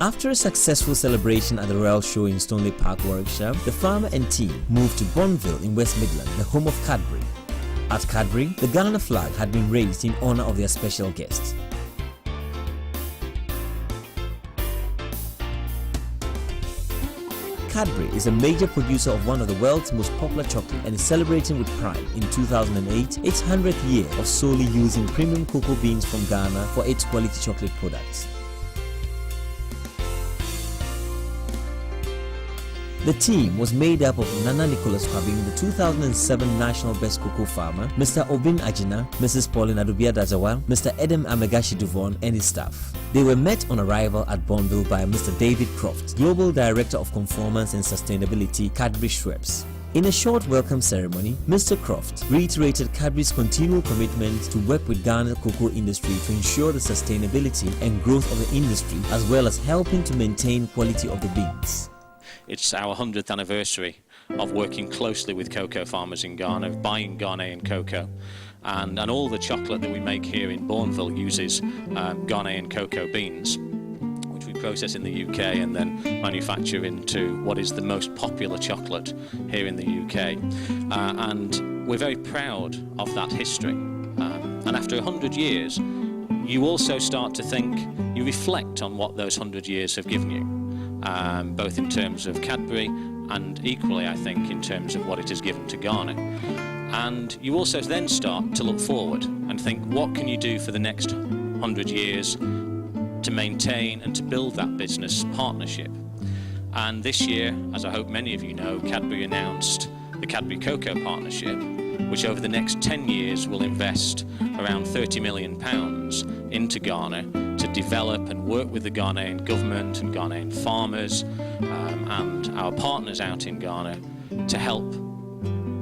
After a successful celebration at the Royal Show in Stoneleigh Park, Warwickshire, the farmer and team moved to Bournville in West Midland, the home of Cadbury. At Cadbury, the Ghana flag had been raised in honor of their special guests. Cadbury is a major producer of one of the world's most popular chocolate and is celebrating with pride in 2008 its 100th year of solely using premium cocoa beans from Ghana for its quality chocolate products. The team was made up of Nana Nicholas Kwabin, the 2007 National Best Cocoa Farmer, Mr. Obin Ajina, Mrs. Pauline Adubia Dazawa, Mr. Edem Amegashi Duvon and his staff. They were met on arrival at Bournville by Mr. David Croft, Global Director of Conformance and Sustainability, Cadbury Schweppes. In a short welcome ceremony, Mr. Croft reiterated Cadbury's continual commitment to work with Ghana's cocoa industry to ensure the sustainability and growth of the industry, as well as helping to maintain quality of the beans. It's our 100th anniversary of working closely with cocoa farmers in Ghana, of buying Ghanaian cocoa. And all the chocolate that we make here in Bournville uses Ghanaian cocoa beans, which we process in the UK and then manufacture into what is the most popular chocolate here in the UK. And we're very proud of that history. And after 100 years, you also start to think, you reflect on what those 100 years have given you. Both in terms of Cadbury and equally, I think, in terms of what it has given to Ghana. And you also then start to look forward and think, what can you do for the next 100 years to maintain and to build that business partnership? And this year, as I hope many of you know, Cadbury announced the Cadbury Cocoa Partnership, which over the next 10 years will invest around £30 million into Ghana to develop and work with the Ghanaian government and Ghanaian farmers and our partners out in Ghana to help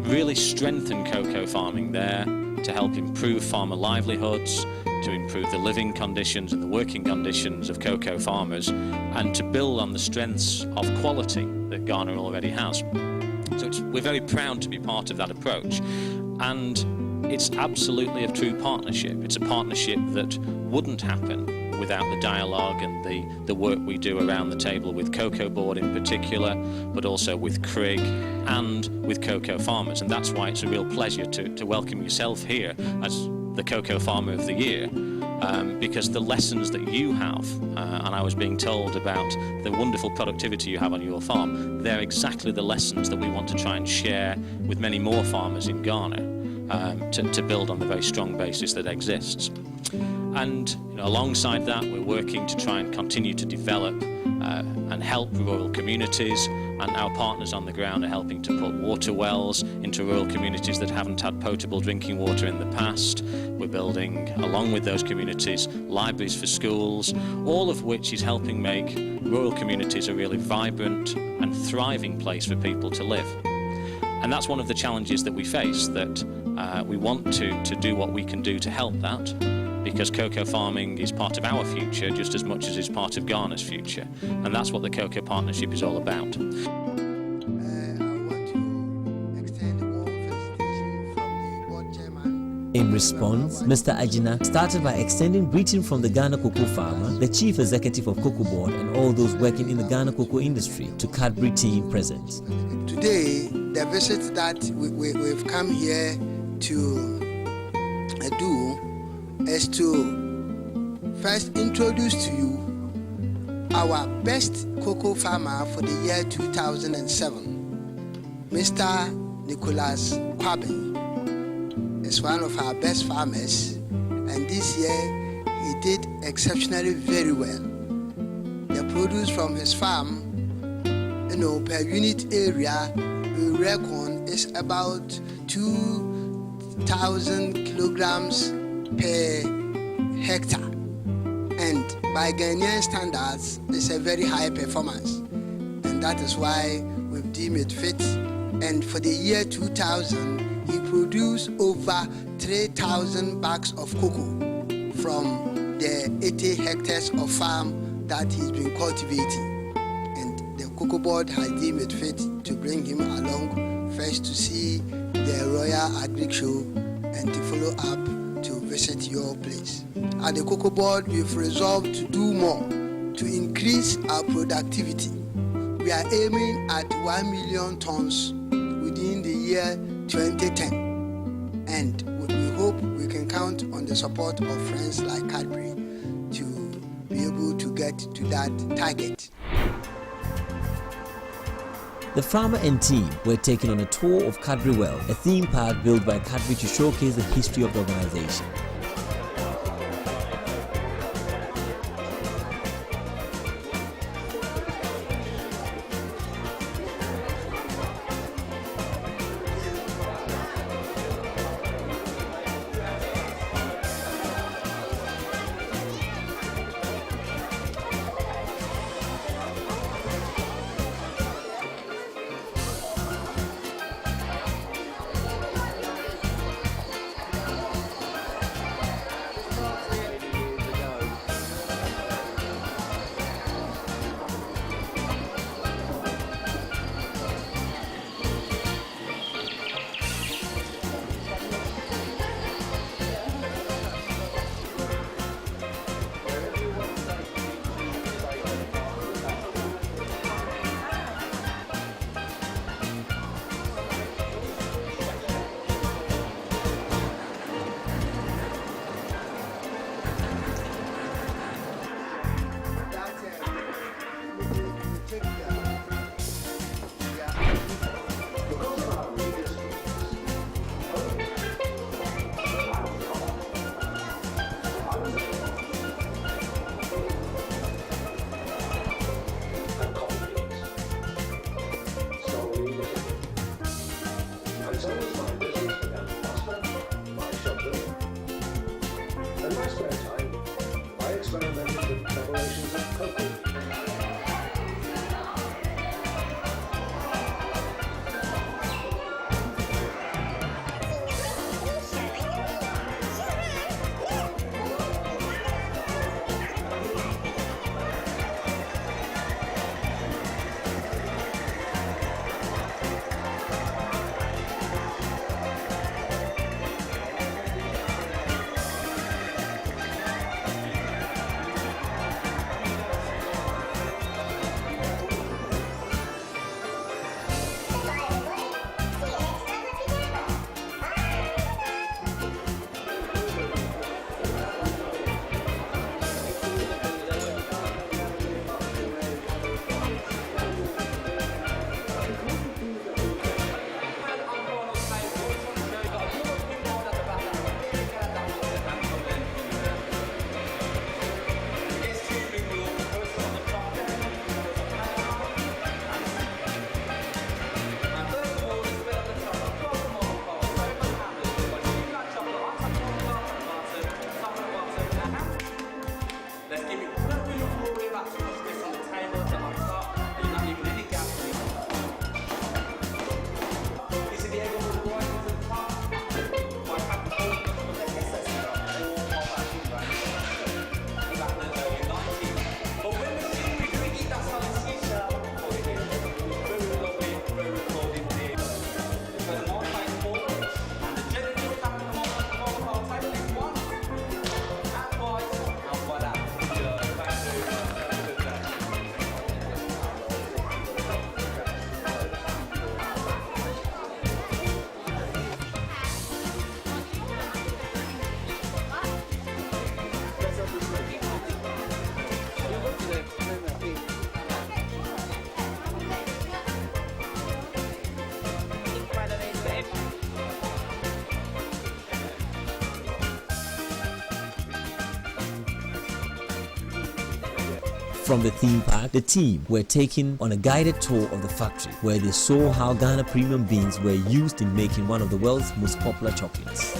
really strengthen cocoa farming there, to help improve farmer livelihoods, to improve the living conditions and the working conditions of cocoa farmers, and to build on the strengths of quality that Ghana already has. So we're very proud to be part of that approach. And it's absolutely a true partnership. It's a partnership that wouldn't happen without the dialogue and the work we do around the table with Cocoa Board in particular, but also with CRIG and with cocoa farmers. And that's why it's a real pleasure to welcome yourself here as the Cocoa Farmer of the Year, because the lessons that you have, and I was being told about the wonderful productivity you have on your farm, they're exactly the lessons that we want to try and share with many more farmers in Ghana to build on the very strong basis that exists. And alongside that, we're working to try and continue to develop and help rural communities, and our partners on the ground are helping to put water wells into rural communities that haven't had potable drinking water in the past. We're building, along with those communities, libraries for schools, all of which is helping make rural communities a really vibrant and thriving place for people to live. And that's one of the challenges that we face, that we want to do what we can do to help that, because cocoa farming is part of our future just as much as it's part of Ghana's future. And that's what the Cocoa Partnership is all about. In response, Mr. Ajina started by extending greeting from the Ghana Cocoa Farmer, the Chief Executive of Cocoa Board, and all those working in the Ghana cocoa industry to Cadbury team present. Today, the visit that we've come here to do is to first introduce to you our best cocoa farmer for the year 2007. Mr. Nicholas Kwabin is one of our best farmers, and this year he did exceptionally very well. The produce from his farm, per unit area, we reckon is about 2,000 kilograms per hectare, and by Ghanaian standards it's a very high performance, and that is why we've deemed it fit. And for the year 2000, he produced over 3,000 bags of cocoa from the 80 hectares of farm that he's been cultivating, and the Cocoa Board has deemed it fit to bring him along first to see the Royal Agric Show and to follow up to visit your place. At the Cocoa Board, we've resolved to do more to increase our productivity. We are aiming at 1 million tons within the year 2010, and we hope we can count on the support of friends like Cadbury to be able to get to that target. The farmer and team were taken on a tour of Cadbury Well, a theme park built by Cadbury to showcase the history of the organization. From the theme park, the team were taken on a guided tour of the factory where they saw how Ghana premium beans were used in making one of the world's most popular chocolates.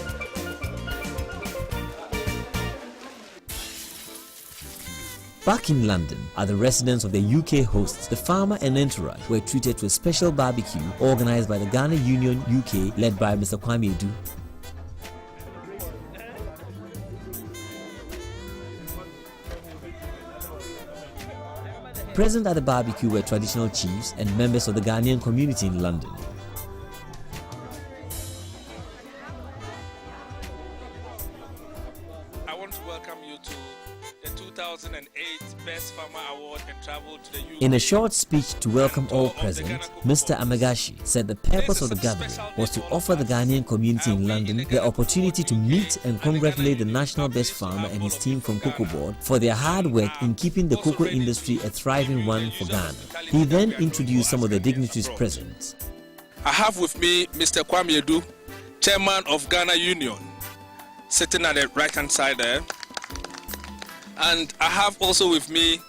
Back in London, at the residence of the UK hosts, the farmer and entourage were treated to a special barbecue organized by the Ghana Union UK led by Mr. Kwame Edu. Present at the barbecue were traditional chiefs and members of the Ghanaian community in London. I want to welcome you to the 2008 Best Farmer Award and traveled to the UK. In a short speech to welcome all present, Mr. Amegashi said the purpose of the gathering was to offer the Ghanaian community in London the opportunity to meet and congratulate the national best farmer and his team from Cocoa Board for their hard work in keeping the cocoa industry a thriving one for Ghana. He then introduced some of the dignitaries present. I have with me Mr. Kwame Edu, Chairman of Ghana Union, sitting at the right-hand side there. And I have also with me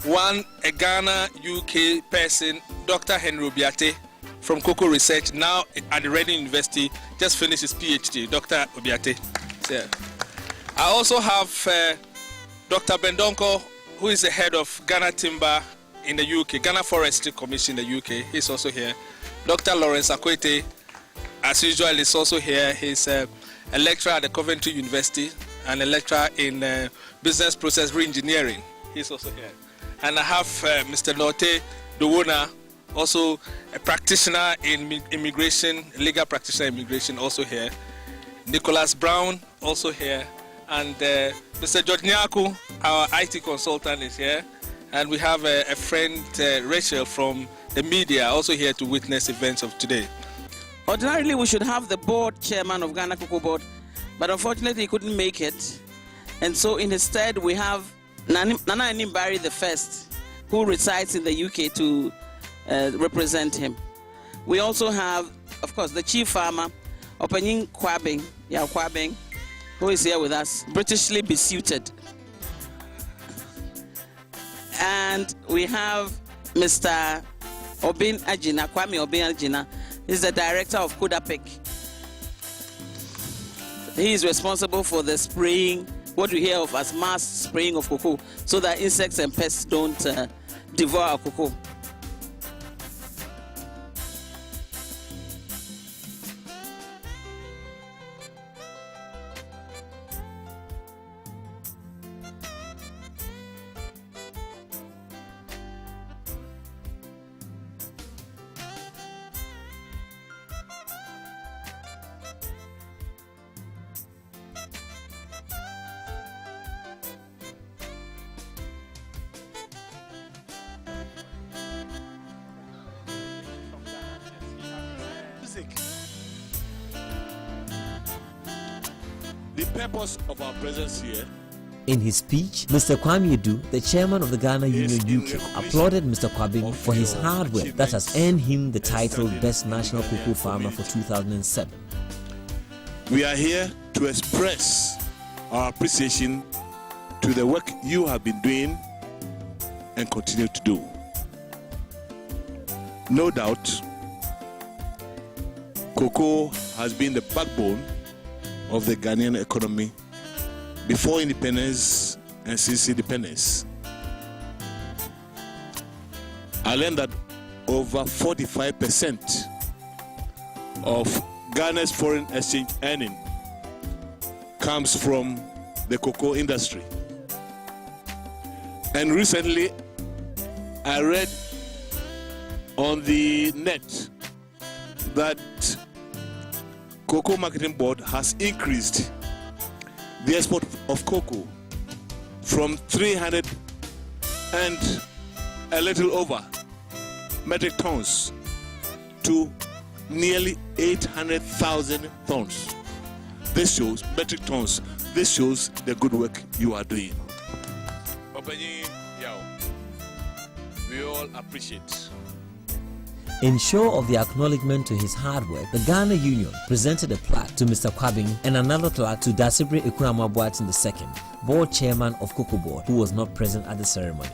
a Ghana UK person, Dr. Henry Obiate from Cocoa Research, now at the Reading University, just finished his PhD, Dr. Obiate. Yeah. I also have Dr. Bendonko, who is the head of Ghana Timber in the UK, Ghana Forestry Commission in the UK. He's also here. Dr. Lawrence Akwete, as usual, is also here. He's a lecturer at the Coventry University and a lecturer in business process reengineering. He's also here. And I have Mr. Norte Dowona, also a practitioner in immigration, legal practitioner in immigration, also here. Nicholas Brown, also here. And Mr. George Nyaku, our IT consultant, is here. And we have a friend, Rachel, from the media, also here to witness events of today. Ordinarily, we should have the board chairman of Ghana Cocoa Board, but unfortunately, he couldn't make it. And so, in his stead, we have Nana Animbari I, who resides in the UK, to represent him. We also have, of course, the chief farmer, Opening Kwabeng, who is here with us, Britishly besuited. And we have Mr. Obin Agina, Kwame Obin Agina. He's the director of Kudapik. He is responsible for the spraying, what we hear of as mass spraying of cocoa, so that insects and pests don't devour our cocoa. The purpose of our presence here. In his speech, Mr. Kwame Edu, the chairman of the Ghana Union UK, applauded Mr. Kwabing for his hard work that has earned him the title Best National Cocoa Farmer for 2007. We are here to express our appreciation to the work you have been doing and continue to do. No doubt, cocoa has been the backbone of the Ghanaian economy before independence and since independence. I learned that over 45% of Ghana's foreign exchange earning comes from the cocoa industry. And recently, I read on the net that Cocoa Marketing Board has increased the export of cocoa from 300 and a little over metric tons to nearly 800,000 tons. This shows metric tons. This shows the good work you are doing. We all appreciate. In show of the acknowledgement to his hard work, the Ghana Union presented a plaque to Mr. Kwabing and another plaque to Dasibre Ekunamah Boateng II, board chairman of Cocoa Board, who was not present at the ceremony.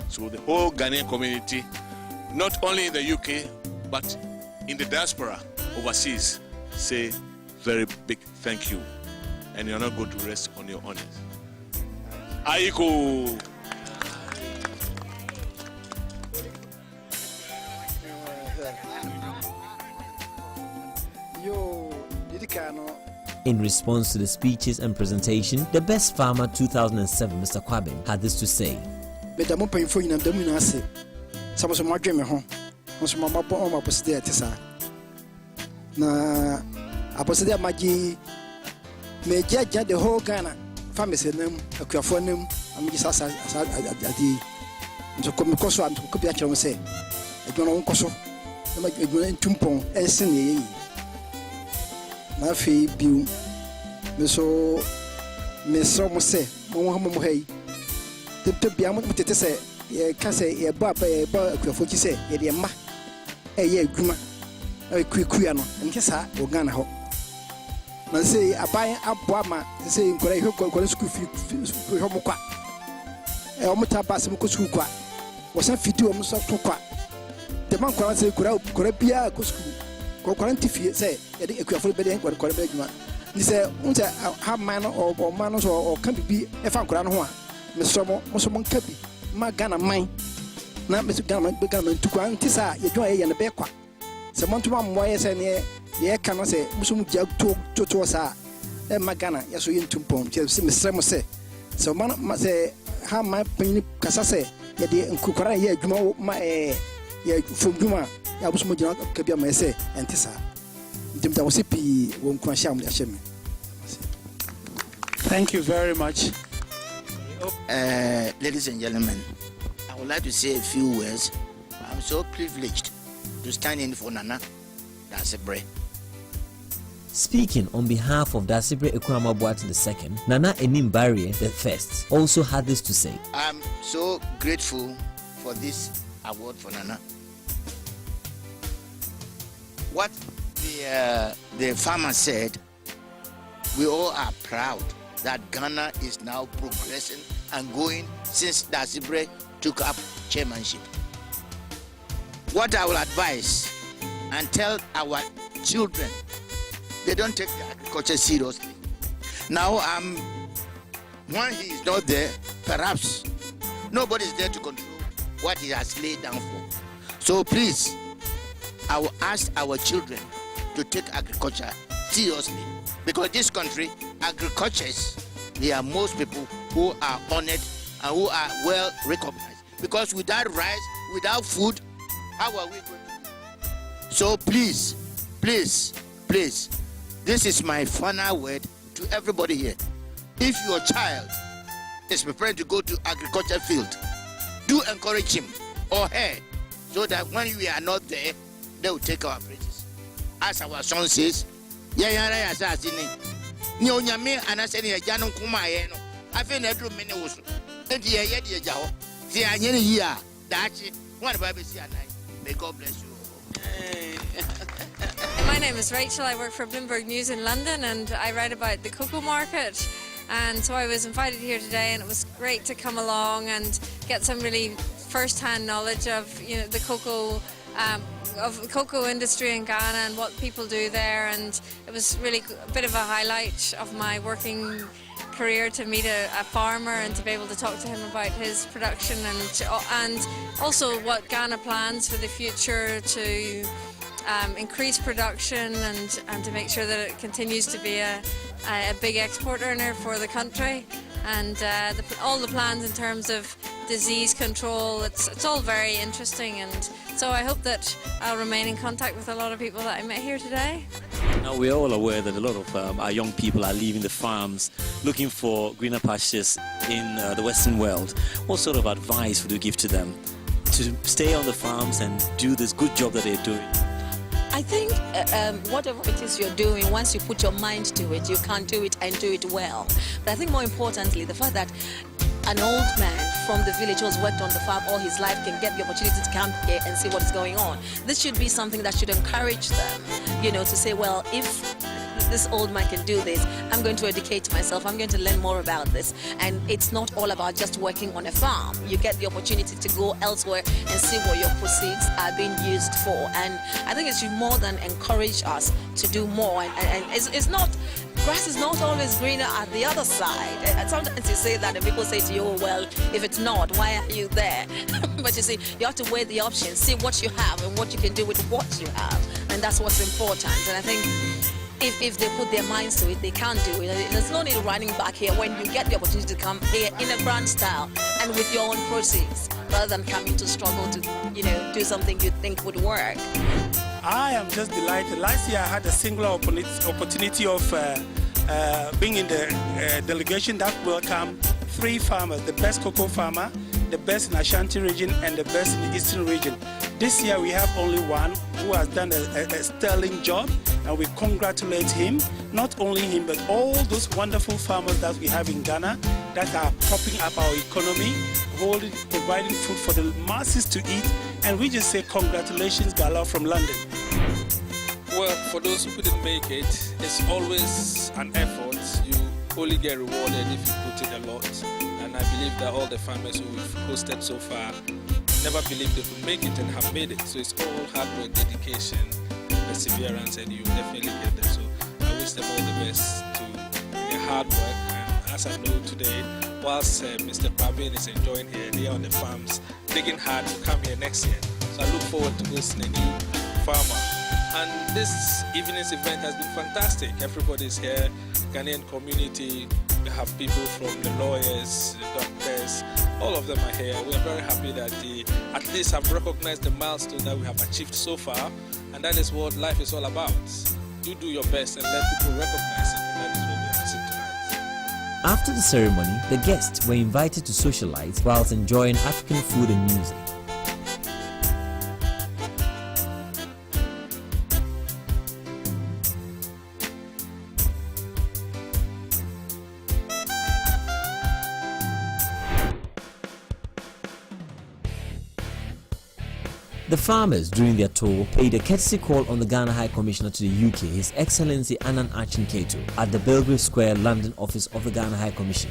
So the whole Ghanaian community, not only in the UK, but in the diaspora overseas, say very big thank you. And you're not going to rest on your honors. Aiko. In response to the speeches and presentation, the Best Farmer 2007, Mr. Kwabing, had this to say. The whole Ghana pharmacy nam akuafo nam am just as adi so come because am ko bi a kire say adwona won koso na adwona ntumpon ensin ye na fe biu me so mo say mo hay te bia mo tete say ye ka say ye ba akuafo ki say ye de ma ye adwuma kuya no nke sa o Ghana ho na say aban aboa ma say nkora hwe school fi ho mo kwa o mo ta ba se mo ko school kwa wo sa fiti o mo so to kwa de man kwara say kora bia ko school ko kwara ntifie say ye de ekuafo be de kwara be adwuma ni say unta ha man o man no so o kan bibi e fa nkora no ho a me so mo nka bi ma Ghana man na me so Ghana ntukwa ntisa ye dwa ye ne be kwa se montuma moye se ne ye ka no se musum gya to sa e magana ya so yintumpom che se mesre mo se man se ha ma pin kasa se ye de nkukora ye adwuma ma ye fodwuma ya busum gya ka bia ma se entisa ntimta wo se pi wo nkwa sham ya sheme. Thank you very much. Ladies and gentlemen, I would like to say a few words. I'm so privileged to stand in for Nana Dasibre. Speaking on behalf of Dasibre Ekwama Boateng II, Nana Enimbarie I also had this to say. I'm so grateful for this award for Nana. What the farmer said, we all are proud that Ghana is now progressing and going since Dasibre took up chairmanship. What I will advise and tell our children, they don't take the agriculture seriously. Now, when he is not there, perhaps nobody is there to control what he has laid down for. So please, I will ask our children to take agriculture seriously, because this country, agriculturists, they are most people who are honored and who are well recognized. Because without rice, without food, how are we going to? So please, this is my final word to everybody here. If your child is preparing to go to agriculture field, do encourage him or her, so that when we are not there, they will take our places. As our son says, may God bless you. My name is Rachel. I work for Bloomberg News in London, and I write about the cocoa market. And so I was invited here today, and it was great to come along and get some really first-hand knowledge of the cocoa industry in Ghana and what people do there. And it was really a bit of a highlight of my working career to meet a farmer and to be able to talk to him about his production and also what Ghana plans for the future to increase production and to make sure that it continues to be a big export earner for the country, and all the plans in terms of disease control. It's all very interesting, and so I hope that I'll remain in contact with a lot of people that I met here today. Now, we're all aware that a lot of our young people are leaving the farms looking for greener pastures in the Western world. What sort of advice would you give to them to stay on the farms and do this good job that they're doing? I think whatever it is you're doing, once you put your mind to it, you can do it and do it well. But I think more importantly, the fact that an old man from the village who's worked on the farm all his life can get the opportunity to come here and see what is going on. This should be something that should encourage them, to say, well, if this old man can do this, I'm going to educate myself, I'm going to learn more about this. And it's not all about just working on a farm. You get the opportunity to go elsewhere and see what your proceeds are being used for. And I think it should more than encourage us to do more. And it's not, grass is not always greener at the other side. And sometimes you say that and people say to you, oh, well, if it's not, why are you there? But you see, you have to weigh the options, see what you have and what you can do with what you have. And that's what's important. And I think if they put their minds to it, they can do it. There's no need running back here when you get the opportunity to come here in a grand style and with your own proceeds, rather than coming to struggle to, do something you think would work. I am just delighted. Last year I had a singular opportunity of being in the delegation that welcomed 3 farmers, the best cocoa farmer, the best in Ashanti region, and the best in the Eastern region. This year we have only one who has done a sterling job, and we congratulate him. Not only him, but all those wonderful farmers that we have in Ghana that are propping up our economy, providing food for the masses to eat, and we just say congratulations, Gala from London. Well, for those who couldn't make it, it's always an effort. You only get rewarded if you put in a lot. And I believe that all the farmers who we've hosted so far never believed they could make it and have made it. So it's all hard work, dedication, perseverance, and you definitely get there. So I wish them all the best to their hard work. And as I know today, whilst Mr. Pravin is enjoying here, they are on the farms digging hard to come here next year. So I look forward to hosting a new farmer. And this evening's event has been fantastic. Everybody's here, Ghanaian community. We have people from the lawyers, the doctors, all of them are here. We are very happy that they at least have recognized the milestone that we have achieved so far. And that is what life is all about. You do your best and let people recognize it. And that is what we are seeing tonight. After the ceremony, the guests were invited to socialize whilst enjoying African food and music. The farmers, during their tour, paid a courtesy call on the Ghana High Commissioner to the UK, His Excellency Anan Achin Keto, at the Belgrave Square, London office of the Ghana High Commission.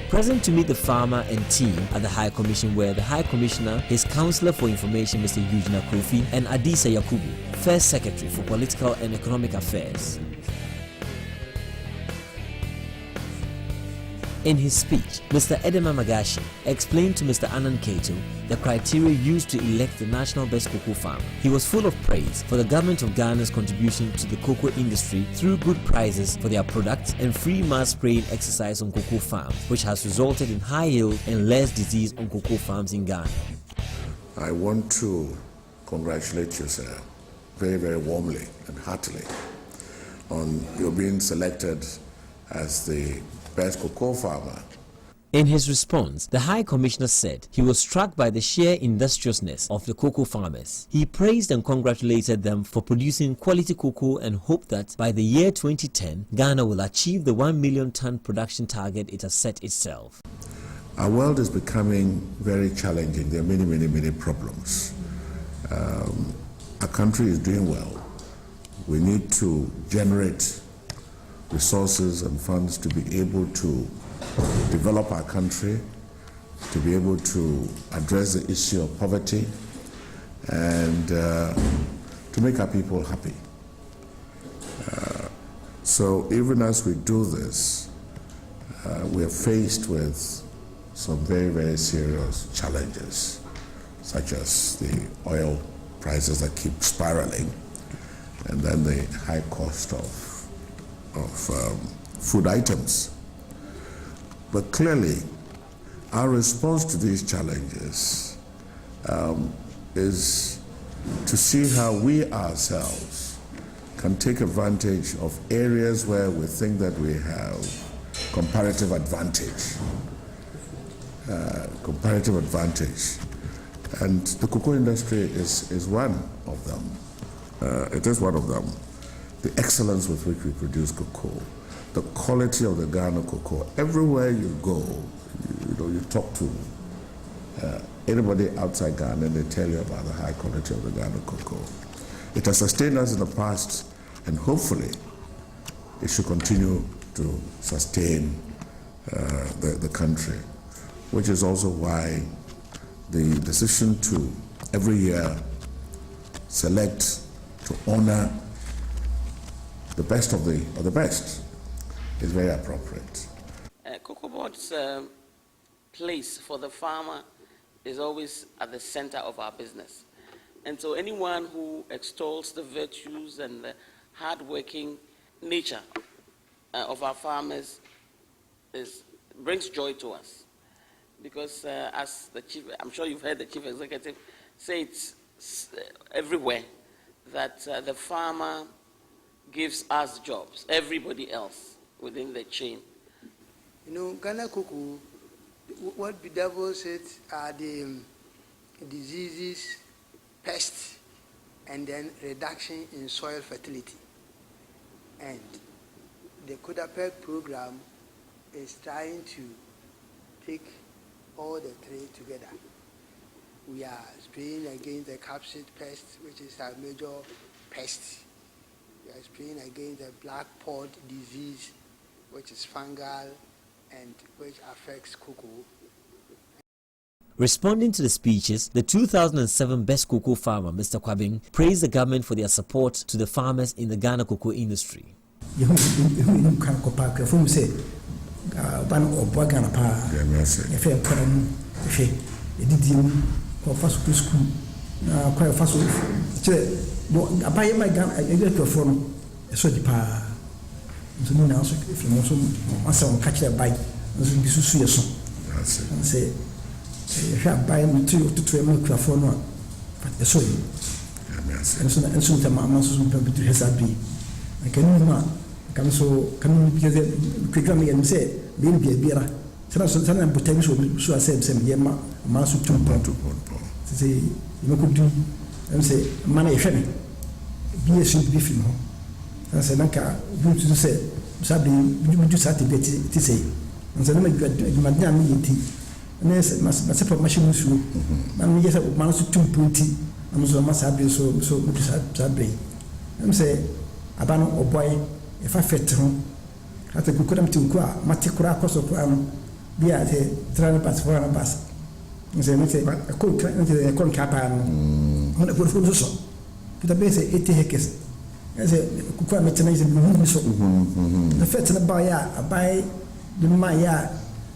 Present to meet the farmer and team at the High Commission were the High Commissioner, his Counselor for Information Mr. Eugene Kofi, and Adisa Yakubu, First Secretary for Political and Economic Affairs. In his speech, Mr. Edem Amegashi explained to Mr. Anan Keto the criteria used to elect the national best cocoa farmer. He was full of praise for the government of Ghana's contribution to the cocoa industry through good prices for their products and free mass spraying exercise on cocoa farms, which has resulted in high yield and less disease on cocoa farms in Ghana. I want to congratulate you, sir, very, very warmly and heartily on your being selected as the best cocoa farmer. In his response, the High Commissioner said he was struck by the sheer industriousness of the cocoa farmers. He praised and congratulated them for producing quality cocoa and hoped that by the year 2010, Ghana will achieve the 1 million ton production target it has set itself. Our world is becoming very challenging. There are many, many, many problems. Our country is doing well. We need to generate resources and funds to be able to develop our country, to be able to address the issue of poverty, and to make our people happy. So even as we do this, we are faced with some very, very serious challenges, such as the oil prices that keep spiraling, and then the high cost of food items. But clearly, our response to these challenges is to see how we ourselves can take advantage of areas where we think that we have comparative advantage. And the cocoa industry is one of them. It is one of them. The excellence with which we produce cocoa, the quality of the Ghana cocoa. Everywhere you go, you talk to anybody outside Ghana and they tell you about the high quality of the Ghana cocoa. It has sustained us in the past, and hopefully it should continue to sustain the country, which is also why the decision to every year select to honor the best of the best is very appropriate. Cocoa Board's place for the farmer is always at the center of our business. And so anyone who extols the virtues and the hard-working nature of our farmers is brings joy to us because as the chief, I'm sure you've heard the chief executive say it's everywhere that the farmer gives us jobs, everybody else within the chain. You know, Ghana cocoa, what Bedevil said are the diseases, pests, and then reduction in soil fertility. And the Kodapek program is trying to take all the three together. We are spraying against the capsid pest, which is a major pest. We are spraying against the black pod disease, which is fungal and which affects cocoa. Responding to the speeches, the 2007 Best Cocoa Farmer, Mr. Kwabing, praised the government for their support to the farmers in the Ghana cocoa industry. If I fit home, I think we couldn't think what Maticura Cosoprano be at a travel pass for a bus. And say, a cool capan on a good food so. Put a base 80 hectares. As a cook mechanizing so. The fetch in a buy, I buy the Maya,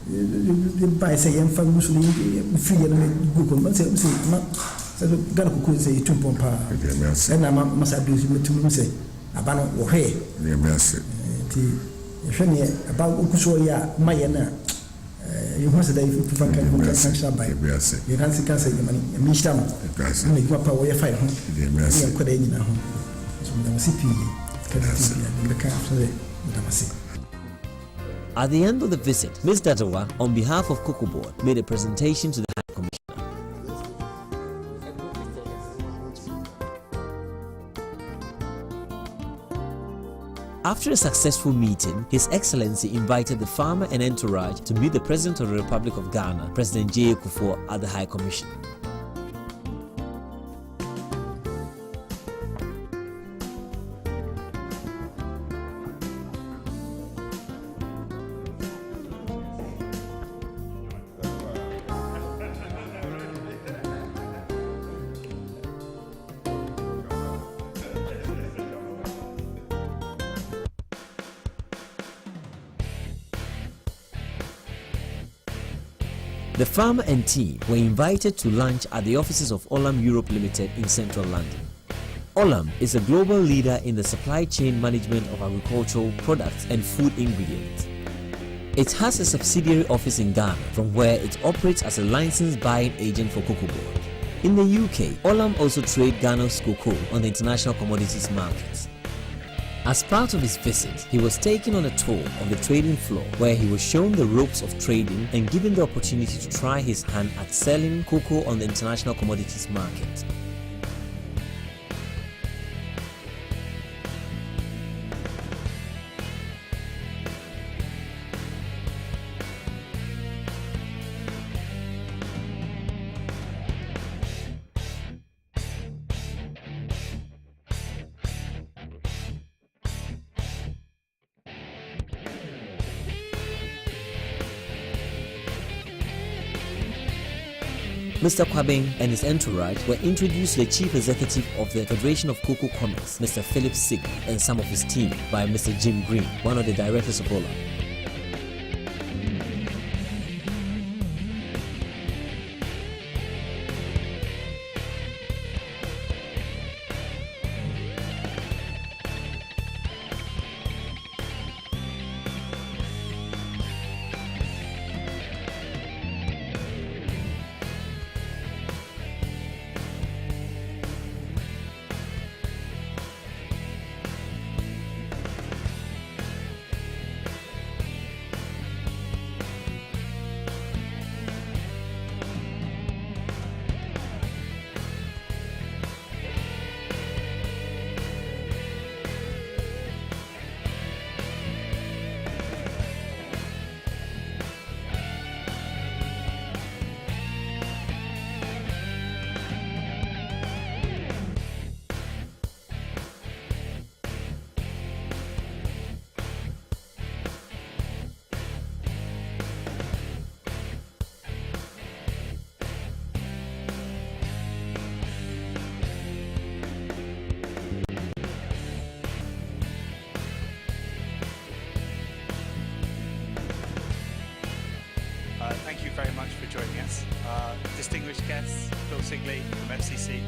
the buy say, and from Mussolini free and Google. But say, Ghana could say 2 pompa. And I must abuse him to say. Abano wohe ti hwene aba okuso ya mayena you must say if you can function by you can say me sham me papa wo ye fire ho ya kwada nyina ho so me must pi me ka after the. At the end of the visit, Ms. Dadawa, on behalf of Cocoa Board, made a presentation to the High Commissioner. After a successful meeting, His Excellency invited the farmer and entourage to meet the President of the Republic of Ghana, President J.A. Kufuor, at the High Commission. The farmer and team were invited to lunch at the offices of Olam Europe Limited in central London. Olam is a global leader in the supply chain management of agricultural products and food ingredients. It has a subsidiary office in Ghana, from where it operates as a licensed buying agent for Cocoa Board. In the UK, Olam also trades Ghana's cocoa on the international commodities markets. As part of his visit, he was taken on a tour of the trading floor, where he was shown the ropes of trading and given the opportunity to try his hand at selling cocoa on the international commodities market. Mr. Kwabing and his entourage were introduced to the Chief Executive of the Federation of Cocoa Commerce, Mr. Philip Sigby, and some of his team by Mr. Jim Green, one of the directors of Olam. President, distinguished guests, Phil Sigley from FCC,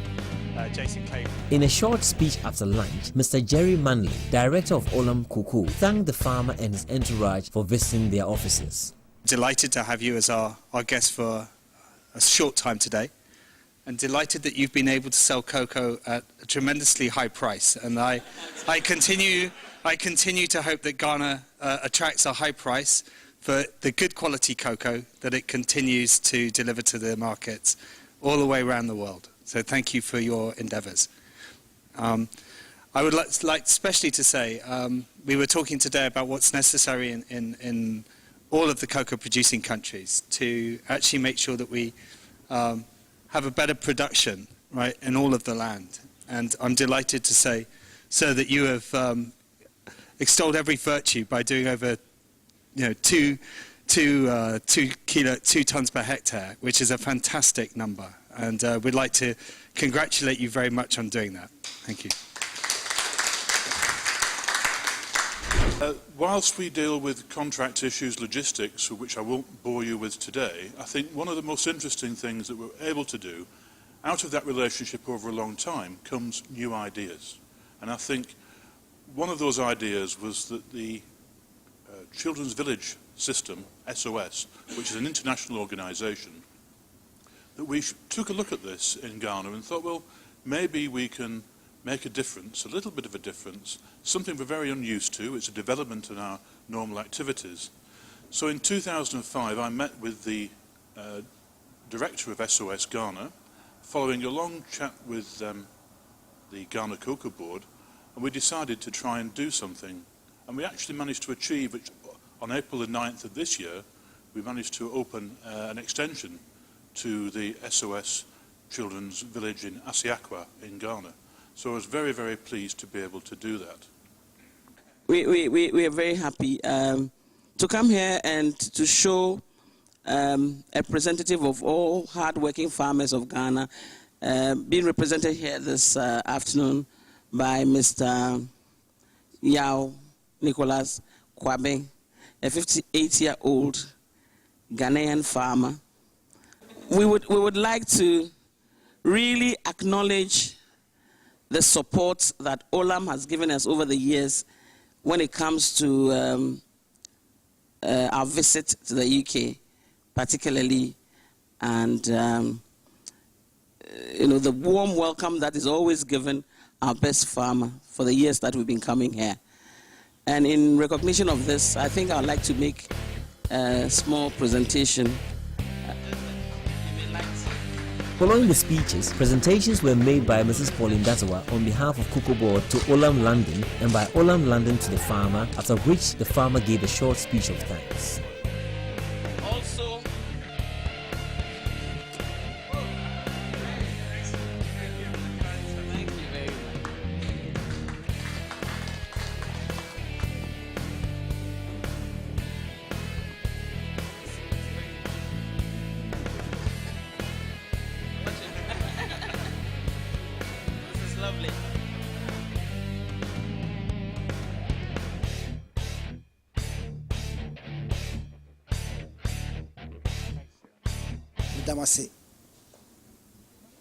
Jason Clay. In a short speech after lunch, Mr. Jerry Manley, director of Olam Cocoa, thanked the farmer and his entourage for visiting their offices. Delighted to have you as our guest for a short time today, and delighted that you've been able to sell cocoa at a tremendously high price. And I continue to hope that Ghana attracts a high price for the good quality cocoa that it continues to deliver to the markets all the way around the world. So thank you for your endeavours. I would like especially to say, we were talking today about what's necessary in all of the cocoa producing countries to actually make sure that we have a better production, right, in all of the land. And I'm delighted to say, sir, that you have extolled every virtue by doing over, 2 tons per hectare, which is a fantastic number. And we'd like to congratulate you very much on doing that. Thank you. Whilst we deal with contract issues, logistics, which I won't bore you with today, I think one of the most interesting things that we're able to do out of that relationship over a long time comes new ideas. And I think one of those ideas was that the Children's Village System, SOS, which is an international organisation, that we took a look at this in Ghana and thought, well, maybe we can make a difference, a little bit of a difference, something we're very unused to. It's a development in our normal activities. So in 2005, I met with the director of SOS Ghana, following a long chat with the Ghana Cocoa Board, and we decided to try and do something. And we actually managed to achieve, which on April the 9th of this year, we managed to open an extension to the SOS Children's Village in Asiakwa in Ghana. So I was very, very pleased to be able to do that. We are very happy to come here and to show a representative of all hard-working farmers of Ghana, being represented here this afternoon by Mr. Yao Nicholas Kwabe, a 58-year-old Ghanaian farmer. We would like to really acknowledge the support that Olam has given us over the years when it comes to our visit to the UK, particularly, and the warm welcome that is always given our best farmer for the years that we've been coming here. And in recognition of this, I think I'd like to make a small presentation. Following the speeches, presentations were made by Mrs. Pauline Dazawa on behalf of Cocoa Board to Olam London and by Olam London to the farmer, after which the farmer gave a short speech of thanks. Also, thank you very much. This is lovely. Medamase.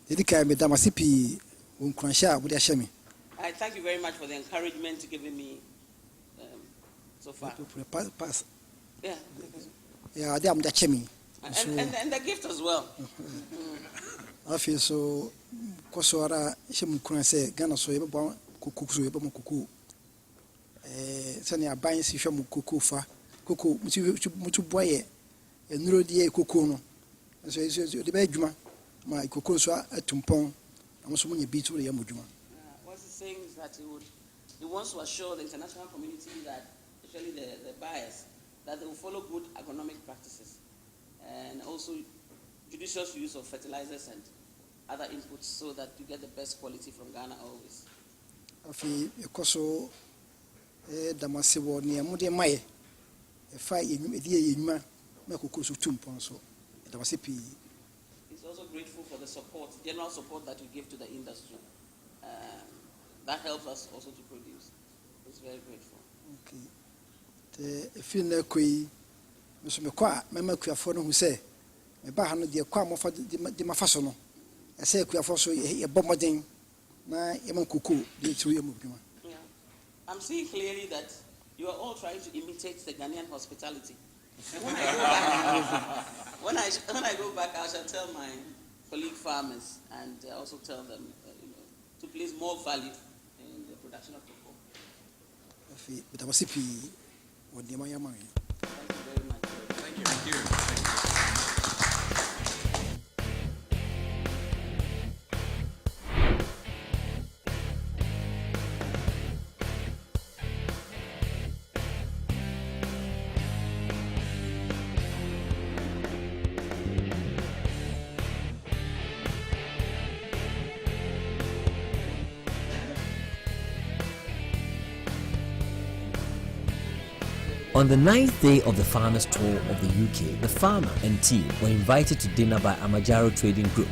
Dedika medamase pi unkransha wudi ashemi. I thank you very much for the encouragement you've given me so far. Pass. Yeah. Yeah, ade am da chemi. And the gift as well. I feel so kosora shemu kranse Ghana so yebbo kuku so yebbo kuku. Sani aban si hwemu kuku fa. Kuku mutu boye enuro die kuku no. So the be adwuma ma kuku so atumpon amoso munye bi to ye modwuma. What he's saying is that he wants to assure the international community that, especially the buyers, that they will follow good agronomic practices and also judicious use of fertilizers and other inputs so that you get the best quality from Ghana always. Afi ekoso damase wo ne amode maye fa edie yenuma me kuku so tumpon so damase pi. He's also grateful for the support, general support that you give to the industry. That helps us also to produce. He's very grateful. Okay. The feel na koi so me kwa mema kuafo no hu se ba ha no de kwa mo fa de mafaso no ese akuafo so ye bomoden na yema cocoa de tru yema bima. I'm seeing clearly that you are all trying to imitate the Ghanaian hospitality. And when I go back, I shall tell my colleague farmers and also tell them to place more value in the production of cocoa. Thank you very much. Thank you. On the 9th day of the farmers' tour of the UK, the farmer and team were invited to dinner by Amajaro Trading Group.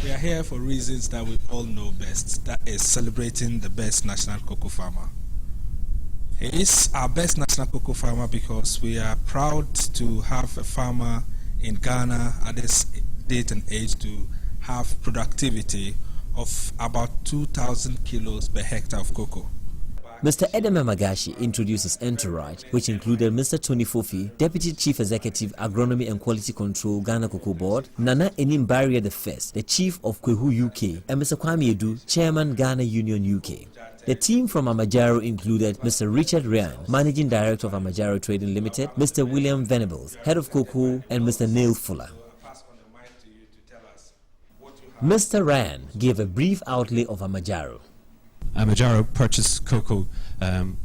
We are here for reasons that we all know best, that is celebrating the best national cocoa farmer. He is our best national cocoa farmer because we are proud to have a farmer in Ghana at this date and age to have productivity of about 2,000 kilos per hectare of cocoa. Mr. Edem Amagashi introduced his entourage, which included Mr. Tony Fofi, Deputy Chief Executive, Agronomy and Quality Control, Ghana Cocoa Board, Nana Enimbaria I, the Chief of Kwehu UK, and Mr. Kwame Edu, Chairman, Ghana Union UK. The team from Amajaro included Mr. Richard Ryan, Managing Director of Amajaro Trading Limited, Mr. William Venables, Head of Cocoa, and Mr. Neil Fuller. Mr. Ryan gave a brief outlay of Amajaro. Amajaro purchased cocoa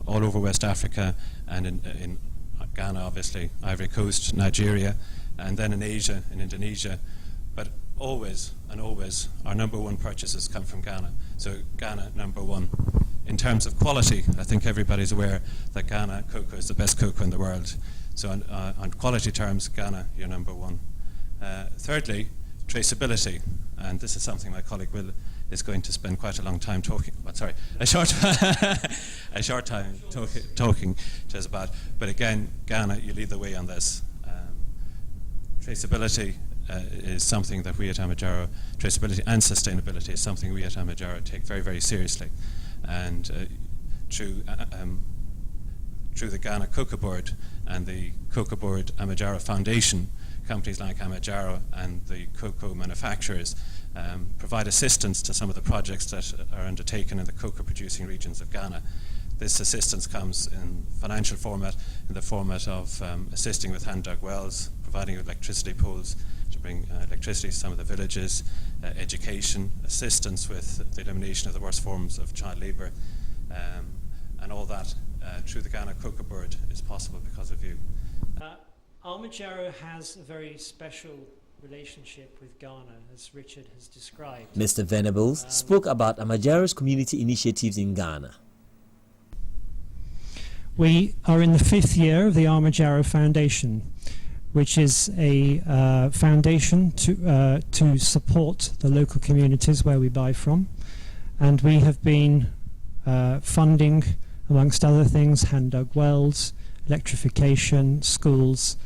all over West Africa and in Ghana, obviously, Ivory Coast, Nigeria, and then in Asia, in Indonesia. But always and always, our number one purchases come from Ghana. So Ghana, number one. In terms of quality, I think everybody's aware that Ghana cocoa is the best cocoa in the world. So on quality terms, Ghana, you're number one. Thirdly, traceability. And this is something my colleague Will is going to spend quite a long time talking about. Sorry, a short time talking to us about. But again, Ghana, you lead the way on this. Traceability is something that we at Amajaro, traceability and sustainability is something we at Amajaro take very, very seriously. And through the Ghana Cocoa Board and the Cocoa Board Amajaro Foundation, companies like Amajaro and the cocoa manufacturers provide assistance to some of the projects that are undertaken in the cocoa producing regions of Ghana. This assistance comes in financial format, in the format of assisting with hand-dug wells, providing electricity poles to bring electricity to some of the villages, education, assistance with the elimination of the worst forms of child labour, and all that through the Ghana Cocoa Board is possible because of you. Amajaro has a very special relationship with Ghana, as Richard has described. Mr. Venables spoke about Amajaro's community initiatives in Ghana. We are in the 5th year of the Amajaro Foundation, which is a foundation to support the local communities where we buy from. And we have been funding, amongst other things, hand-dug wells, electrification, schools,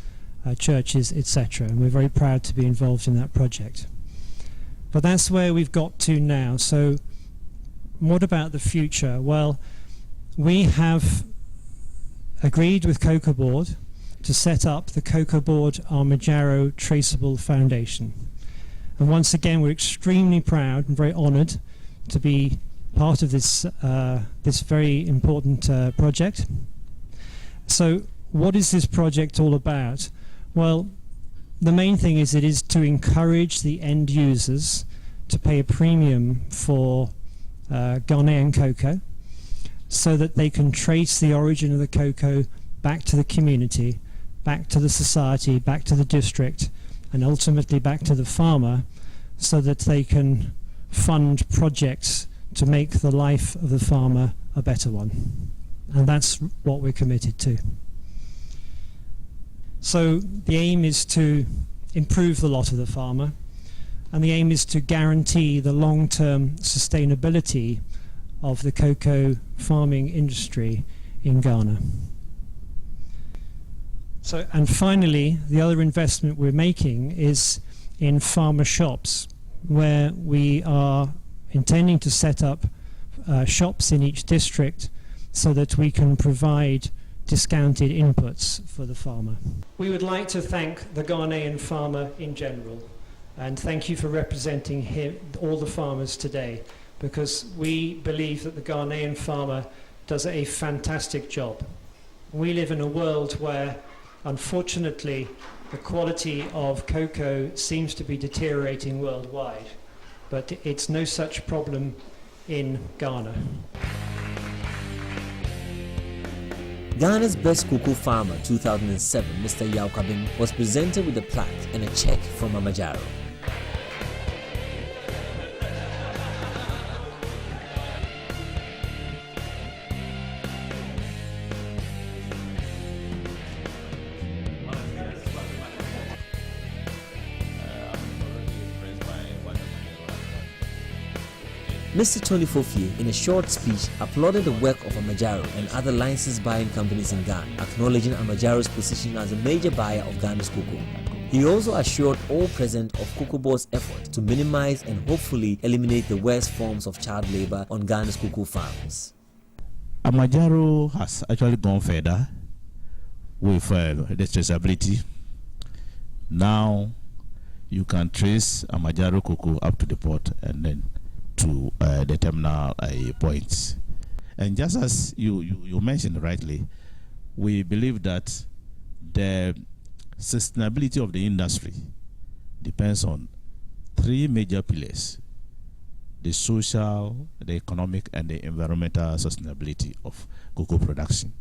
churches, etc. And we're very proud to be involved in that project. But that's where we've got to now. So what about the future? Well, we have agreed with Cocoa Board to set up the Cocoa Board Amajaro Traceable Foundation. And once again, we're extremely proud and very honoured to be part of this, this very important project. So what is this project all about? Well, the main thing is it is to encourage the end users to pay a premium for Ghanaian cocoa so that they can trace the origin of the cocoa back to the community, back to the society, back to the district, and ultimately back to the farmer so that they can fund projects to make the life of the farmer a better one. And that's what we're committed to. So the aim is to improve the lot of the farmer, and the aim is to guarantee the long-term sustainability of the cocoa farming industry in Ghana. So, and finally, the other investment we're making is in farmer shops, where we are intending to set up shops in each district so that we can provide discounted inputs for the farmer. We would like to thank the Ghanaian farmer in general, and thank you for representing all the farmers today, because we believe that the Ghanaian farmer does a fantastic job. We live in a world where, unfortunately, the quality of cocoa seems to be deteriorating worldwide, but it's no such problem in Ghana. Ghana's Best Cocoa Farmer 2007, Mr. Yao Kabin, was presented with a plaque and a check from Amajaro. Mr. Tony Fofie, in a short speech, applauded the work of Amajaro and other licensed buying companies in Ghana, acknowledging Amajaro's position as a major buyer of Ghana's cocoa. He also assured all present of Cocoa Board's effort to minimize and hopefully eliminate the worst forms of child labor on Ghana's cocoa farms. Amajaro has actually gone further with the traceability. Now you can trace Amajaro cocoa up to the port and then to the terminal points. And just as you mentioned rightly, we believe that the sustainability of the industry depends on three major pillars: the social, the economic, and the environmental sustainability of cocoa production.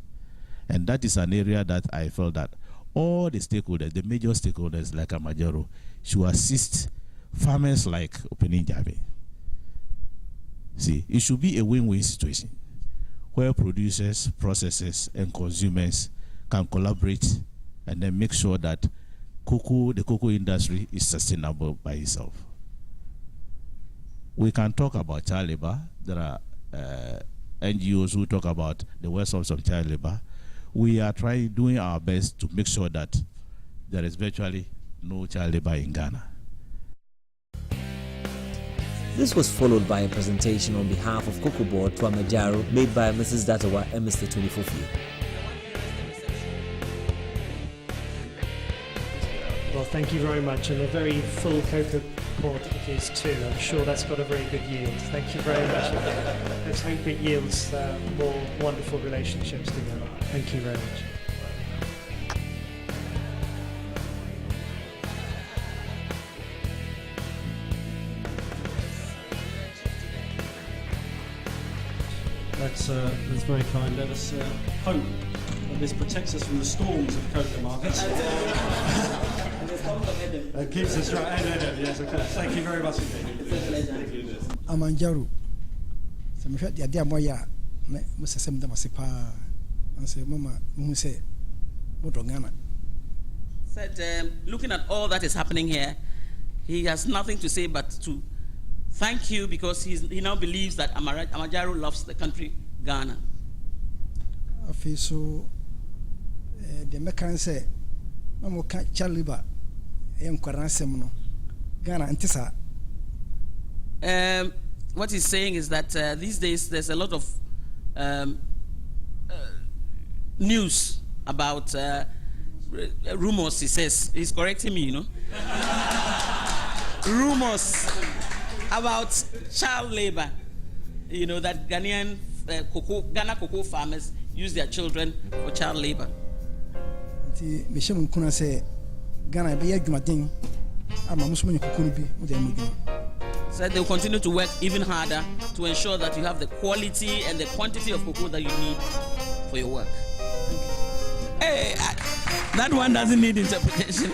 And that is an area that I felt that all the stakeholders, the major stakeholders like Amajaro, should assist farmers like Opening Jabe. See, it should be a win-win situation where producers, processors, and consumers can collaborate and then make sure that the cocoa industry is sustainable by itself. We can talk about child labor. There are NGOs who talk about the worst of some child labor. We are doing our best to make sure that there is virtually no child labor in Ghana. This was followed by a presentation on behalf of Cocoa Board to Amajaro made by Mrs. Datawa and Mr. Tony Fofie. Well, thank you very much, and a very full cocoa port it is too. I'm sure that's got a very good yield. Thank you very much. Let's hope it yields more wonderful relationships together. Thank you very much. That's very kind. Let us hope that this protects us from the storms of cocoa markets. Keeps us right. Yes, of course. Thank you very much indeed. Amanjaro. So me hwɛ de ade a moya me sesem da mase pa. Anse mama mu se bodo Ghana. Said looking at all that is happening here, he has nothing to say but to thank you, because he now believes that Amajaro loves the country Ghana. Afi so the mekan say mamo ka chaliba enkwaransem no Ghana ntisa. What he's saying is that these days there's a lot of news about rumors. He says he's correcting me, you know. Rumors about child labor, you know, that Ghana cocoa farmers use their children for child labor. Said they'll continue to work even harder to ensure that you have the quality and the quantity of cocoa that you need for your work. Hey, that one doesn't need interpretation.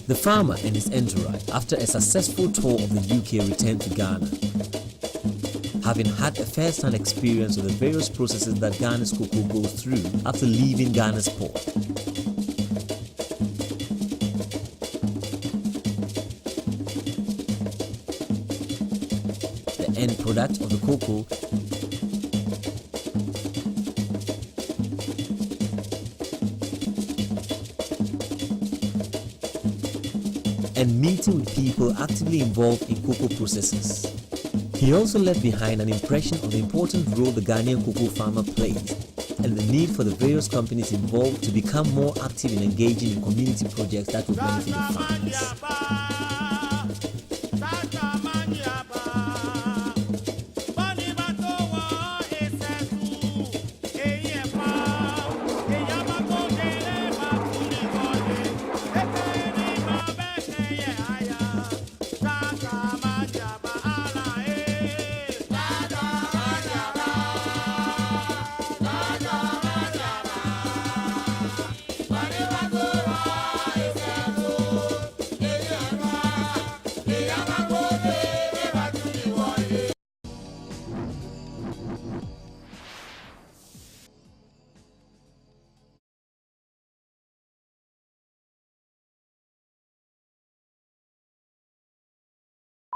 The farmer and his entourage, after a successful tour of the UK, returned to Ghana, having had a first-hand experience of the various processes that Ghana's cocoa goes through after leaving Ghana's port. The end product of the cocoa and meeting with people actively involved in cocoa processes. He also left behind an impression of the important role the Ghanaian cocoa farmer plays and the need for the various companies involved to become more active in engaging in community projects that will benefit the farmers.